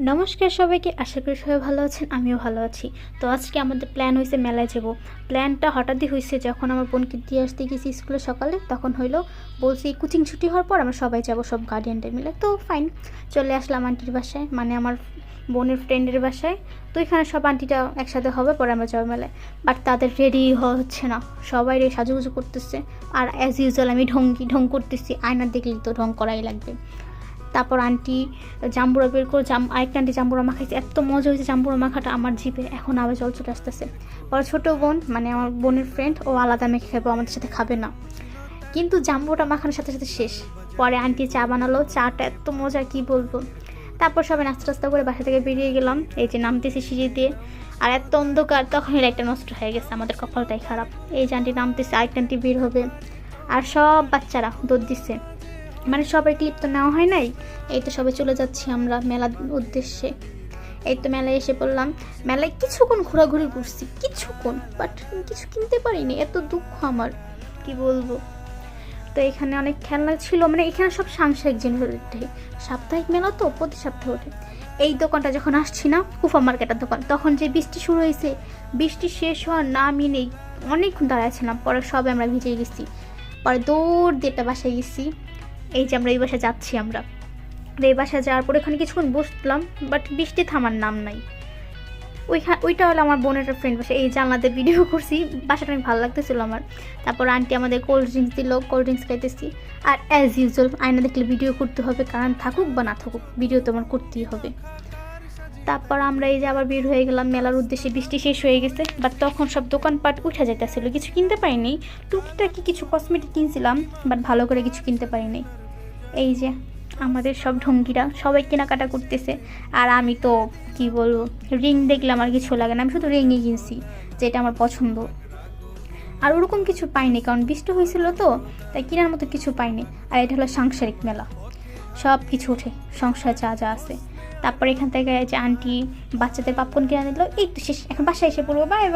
নমস্কার সবাইকে, আশা করি সবাই ভালো আছেন। আমিও ভালো আছি। তো আজকে আমাদের প্ল্যান হয়েছে মেলায় যাব। প্ল্যানটা হঠাৎই হয়েছে, যখন আমার বোনকে দিয়ে আসতে গেছি স্কুলে সকালে, তখন হইলো বলছি কোচিং ছুটি হওয়ার পর আমরা সবাই যাব, সব গার্ডিয়ানদের মিলে। তো ফাইন, চলে আসলাম আন্টির বাসায়, মানে আমার বোনের ফ্রেন্ডের বাসায়। তো এখানে সব আন্টিটা একসাথে হবে, পরে আমরা যাবো মেলায়। বাট তাদের রেডি হওয়া হচ্ছে না, সবাই সাজুগুজু করতেছে। আর অ্যাজ ইউজুয়াল আমি ঢং করতেছি, আয়না দেখলেই তো ঢং করাই লাগবে। তারপর আন্টি জাম্বুরা বের করে আরেকটা আন্টি জাম্বুরা মাখাইছে, এত মজা হয়েছে জাম্বুরা মাখাটা আমার জিভে, এখন আবার জল চলে আসতেছে। পরে ছোটো বোন, মানে আমার বোনের ফ্রেন্ড, ও আলাদা মেখে খাবো, আমাদের সাথে খাবে না। কিন্তু জাম্বুরা মাখানোর সাথে সাথে শেষ। পরে আন্টি চা বানালো, চাটা এত মজা কি বলবো। তারপর সবাই নাস্তা করে বাসা থেকে বেরিয়ে গেলাম। এই যে নামতেছি সিঁড়ি দিয়ে, আর এত অন্ধকার, তখনই লাইটটা নষ্ট হয়ে গেছে, আমাদের কপালটাই খারাপ। এই যে আন্টি নামতেছে, আরেকটা আন্টি বের হবে, আর সব বাচ্চারা দৌড় দিচ্ছে। মানে সবার ক্লিপ তো নেওয়া হয় নাই। এই তো সবাই চলে যাচ্ছি আমরা মেলার উদ্দেশ্যে। এই তো মেলায় এসে পড়লাম। মেলায় কিছুক্ষণ ঘোরাঘুরি করছি, কিছুক্ষণ, বাট কিছু কিনতে পারিনি, এত দুঃখ আমার, কি বলবো। তো এখানে অনেক খেলনা ছিল, মানে এখানে সব সাংসারিক জিনিস ওঠে, সাপ্তাহিক মেলা তো প্রতি সপ্তাহে ওঠে। এই দোকানটা যখন আসছি না, কুফা মার্কেটের দোকান, তখন যে বৃষ্টি শুরু হয়েছে, বৃষ্টি শেষ হওয়ার নামই নেই, অনেকক্ষণ দাঁড়াইছিলাম। পরে সবে আমরা ভিজে গেছি, পরে দৌড় দিয়ে একটা বাসায় গেছি। এই যে আমরা এই বাসায় যাচ্ছি, আমরা এই বাসায় যাওয়ার পরে ওখানে কিছুক্ষণ বসলাম, বাট বৃষ্টি থামার নাম নাই। ওইটা হলো আমার বোনের ফ্রেন্ড বাসা। এই জানলাতে ভিডিও করছি, বাসাটা অনেক ভালো লাগতেছিল আমার। তারপর আন্টি আমাদের কোল্ড ড্রিঙ্কস দিল, কোল্ড ড্রিঙ্কস খাইতেছি। আর অ্যাজ ইউজুয়াল আয়না দেখলে ভিডিও করতে হবে, কারণ থাকুক বা না থাকুক ভিডিও তো আমার করতেই হবে। তারপর আমরা এই যে আবার বের হয়ে গেলাম মেলার উদ্দেশ্যে। বৃষ্টি শেষ হয়ে গেছে, বাট তখন সব দোকানপাট উঠে যেতেছিল, কিছু কিনতে পারিনি। টুকিটাকি কিছু কসমেটিক কিনছিলাম, বাট ভালো করে কিছু কিনতে পারিনি। এই যে আমাদের সব ঢঙ্গিরা সবাই কেনাকাটা করতেছে, আর আমি তো কি বলবো, রিং দেখলে আমার কিছু লাগে না, আমি শুধু রিংই কিনছি, যেটা আমার পছন্দ। আর ওরকম কিছু পাইনি, কারণ বৃষ্টি হয়েছিল তো, তাই কেনার মতো কিছু পাইনি। আর এটা হলো সাংসারিক মেলা, সব কিছু ওঠে, সংসার যা যা আছে। তারপর এখান থেকে যে আন্টি বাচ্চাদের পপকর্ন কিনে নিল। এই তো শেষ, এখন বাসায় এসে পড়বো। Bye bye.